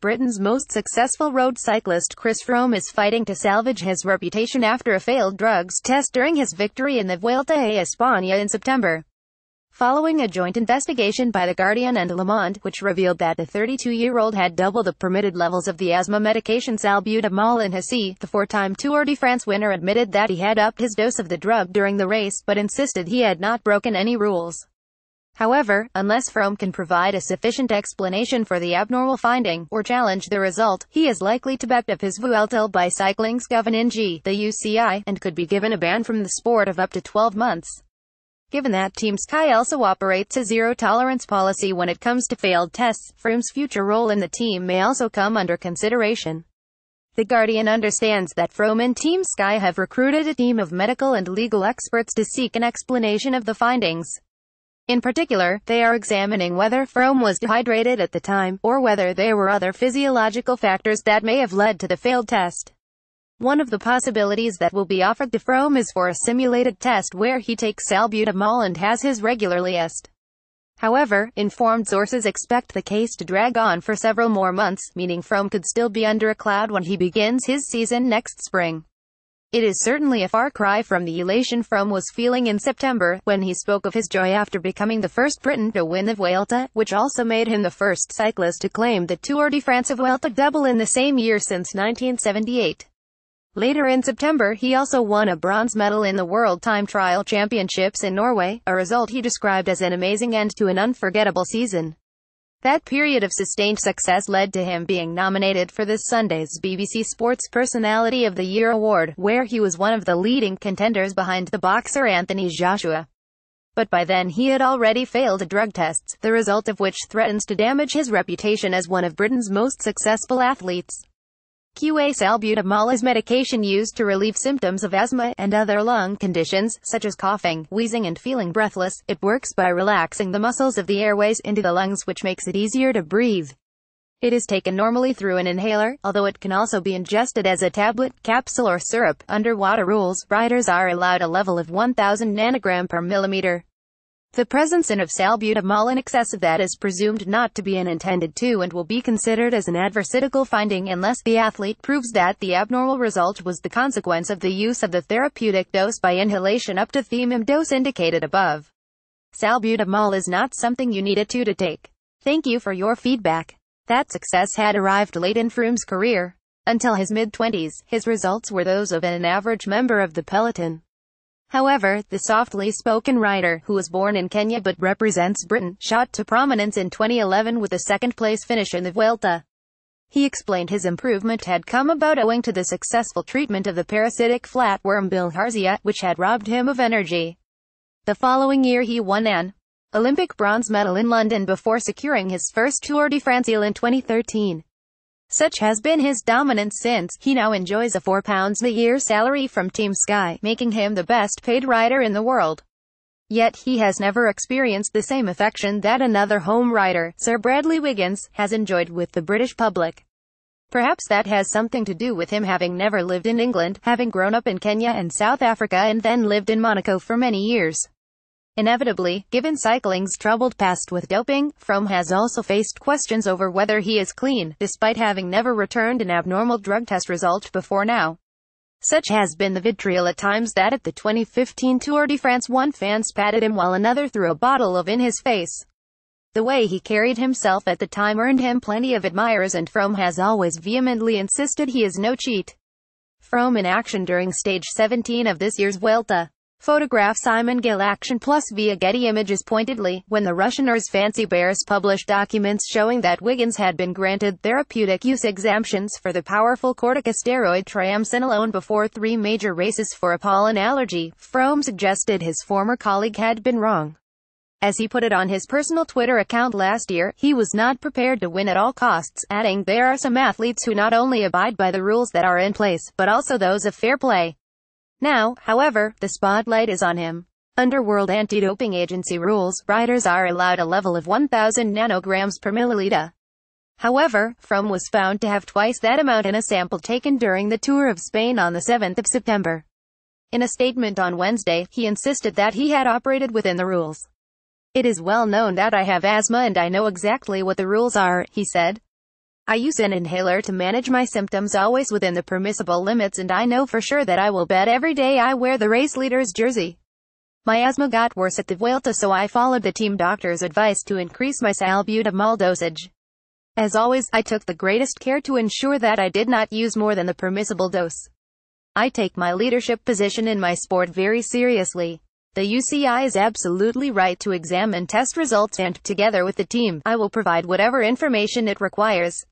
Britain's most successful road cyclist Chris Froome is fighting to salvage his reputation after a failed drugs test during his victory in the Vuelta a España in September. Following a joint investigation by The Guardian and Le Monde, which revealed that the 32-year-old had double the permitted levels of the asthma medication salbutamol in his sea, the four-time Tour de France winner admitted that he had upped his dose of the drug during the race, but insisted he had not broken any rules. However, unless Froome can provide a sufficient explanation for the abnormal finding, or challenge the result, he is likely to back up his Vuelta by Cycling's governing the UCI, and could be given a ban from the sport of up to 12 months. Given that Team Sky also operates a zero-tolerance policy when it comes to failed tests, Froome's future role in the team may also come under consideration. The Guardian understands that Froome and Team Sky have recruited a team of medical and legal experts to seek an explanation of the findings. In particular, they are examining whether Froome was dehydrated at the time, or whether there were other physiological factors that may have led to the failed test. One of the possibilities that will be offered to Froome is for a simulated test where he takes salbutamol and has his regularly assessed. However, informed sources expect the case to drag on for several more months, meaning Froome could still be under a cloud when he begins his season next spring. It is certainly a far cry from the elation Froome was feeling in September, when he spoke of his joy after becoming the first Briton to win the Vuelta, which also made him the first cyclist to claim the Tour de France Vuelta double in the same year since 1978. Later in September, he also won a bronze medal in the World Time Trial Championships in Norway, a result he described as an amazing end to an unforgettable season. That period of sustained success led to him being nominated for this Sunday's BBC Sports Personality of the Year award, where he was one of the leading contenders behind the boxer Anthony Joshua. But by then he had already failed drug tests, the result of which threatens to damage his reputation as one of Britain's most successful athletes. Salbutamol is medication used to relieve symptoms of asthma and other lung conditions, such as coughing, wheezing and feeling breathless. It works by relaxing the muscles of the airways into the lungs, which makes it easier to breathe. It is taken normally through an inhaler, although it can also be ingested as a tablet, capsule or syrup. Under WADA rules, riders are allowed a level of 1000 nanogram per milliliter. The presence of salbutamol in excess of that is presumed not to be unintended to and will be considered as an adversical finding unless the athlete proves that the abnormal result was the consequence of the use of the therapeutic dose by inhalation up to the dose indicated above. Salbutamol is not something you needed to take. Thank you for your feedback. That success had arrived late in Froome's career. Until his mid-20s, his results were those of an average member of the peloton. However, the softly spoken rider, who was born in Kenya but represents Britain, shot to prominence in 2011 with a second-place finish in the Vuelta. He explained his improvement had come about owing to the successful treatment of the parasitic flatworm bilharzia, which had robbed him of energy. The following year he won an Olympic bronze medal in London before securing his first Tour de France in 2013. Such has been his dominance since. He now enjoys a £4 a year salary from Team Sky, making him the best-paid rider in the world. Yet he has never experienced the same affection that another home rider, Sir Bradley Wiggins, has enjoyed with the British public. Perhaps that has something to do with him having never lived in England, having grown up in Kenya and South Africa and then lived in Monaco for many years. Inevitably, given cycling's troubled past with doping, Froome has also faced questions over whether he is clean, despite having never returned an abnormal drug test result before now. Such has been the vitriol at times that at the 2015 Tour de France one fan patted him while another threw a bottle of in his face. The way he carried himself at the time earned him plenty of admirers, and Froome has always vehemently insisted he is no cheat. Froome in action during stage 17 of this year's Vuelta. Photograph Simon Gill Action Plus via Getty Images. Pointedly, when the Russianers Fancy Bears published documents showing that Wiggins had been granted therapeutic use exemptions for the powerful corticosteroid triamcinolone before 3 major races for a pollen allergy, Froome suggested his former colleague had been wrong. As he put it on his personal Twitter account last year, he was not prepared to win at all costs, adding, "There are some athletes who not only abide by the rules that are in place, but also those of fair play." Now, however, the spotlight is on him. Under World Anti-Doping Agency rules, riders are allowed a level of 1000 nanograms per milliliter. However, Froome was found to have twice that amount in a sample taken during the Tour of Spain on the 7th of September. In a statement on Wednesday, he insisted that he had operated within the rules. "It is well known that I have asthma and I know exactly what the rules are," he said. I use an inhaler to manage my symptoms, always within the permissible limits, and I know for sure that I will bet every day I wear the race leader's jersey. My asthma got worse at the Vuelta, so I followed the team doctor's advice to increase my salbutamol dosage. As always, I took the greatest care to ensure that I did not use more than the permissible dose. I take my leadership position in my sport very seriously. The UCI is absolutely right to examine test results, and, together with the team, I will provide whatever information it requires.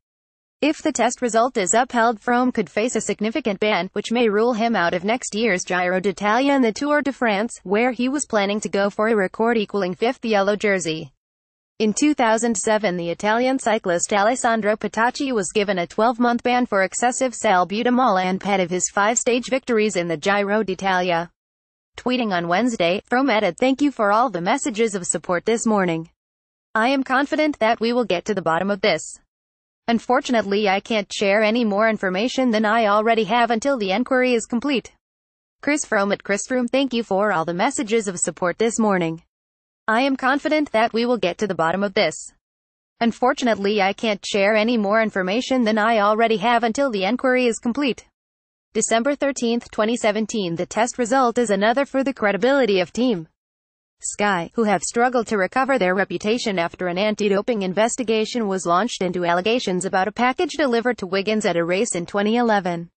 If the test result is upheld, Froome could face a significant ban, which may rule him out of next year's Giro d'Italia and the Tour de France, where he was planning to go for a record-equaling fifth yellow jersey. In 2007, the Italian cyclist Alessandro Petacchi was given a 12-month ban for excessive salbutamol and ahead of his 5-stage victories in the Giro d'Italia. Tweeting on Wednesday, Froome added, "Thank you for all the messages of support this morning. I am confident that we will get to the bottom of this. Unfortunately, I can't share any more information than I already have until the inquiry is complete." Chris Froome at Chris Froome, "Thank you for all the messages of support this morning. I am confident that we will get to the bottom of this. Unfortunately, I can't share any more information than I already have until the inquiry is complete." December 13, 2017. The test result is another for the credibility of Team Sky, who have struggled to recover their reputation after an anti-doping investigation was launched into allegations about a package delivered to Wiggins at a race in 2011.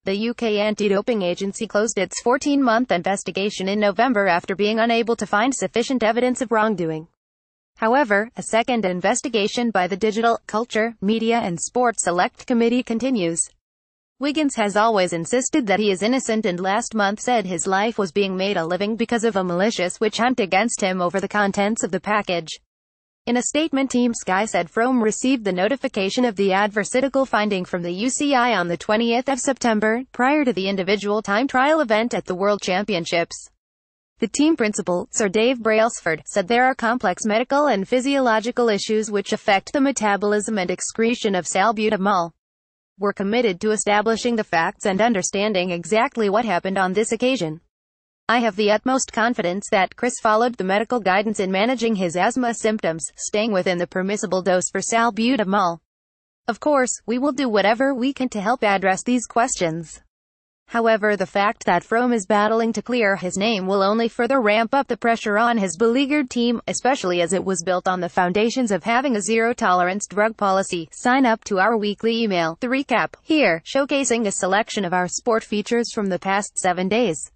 The UK anti-doping agency closed its 14-month investigation in November after being unable to find sufficient evidence of wrongdoing. However, a second investigation by the Digital, Culture, Media and Sport Select Committee continues. Wiggins has always insisted that he is innocent, and last month said his life was being made a living because of a malicious witch hunt against him over the contents of the package. In a statement, Team Sky said Froome received the notification of the adversarial finding from the UCI on the 20th of September, prior to the individual time trial event at the World Championships. The team principal, Sir Dave Brailsford, said there are complex medical and physiological issues which affect the metabolism and excretion of salbutamol. We're committed to establishing the facts and understanding exactly what happened on this occasion. I have the utmost confidence that Chris followed the medical guidance in managing his asthma symptoms, staying within the permissible dose for salbutamol. Of course, we will do whatever we can to help address these questions. However, the fact that Froome is battling to clear his name will only further ramp up the pressure on his beleaguered team, especially as it was built on the foundations of having a zero-tolerance drug policy. Sign up to our weekly email, The Recap, here, showcasing a selection of our sport features from the past 7 days.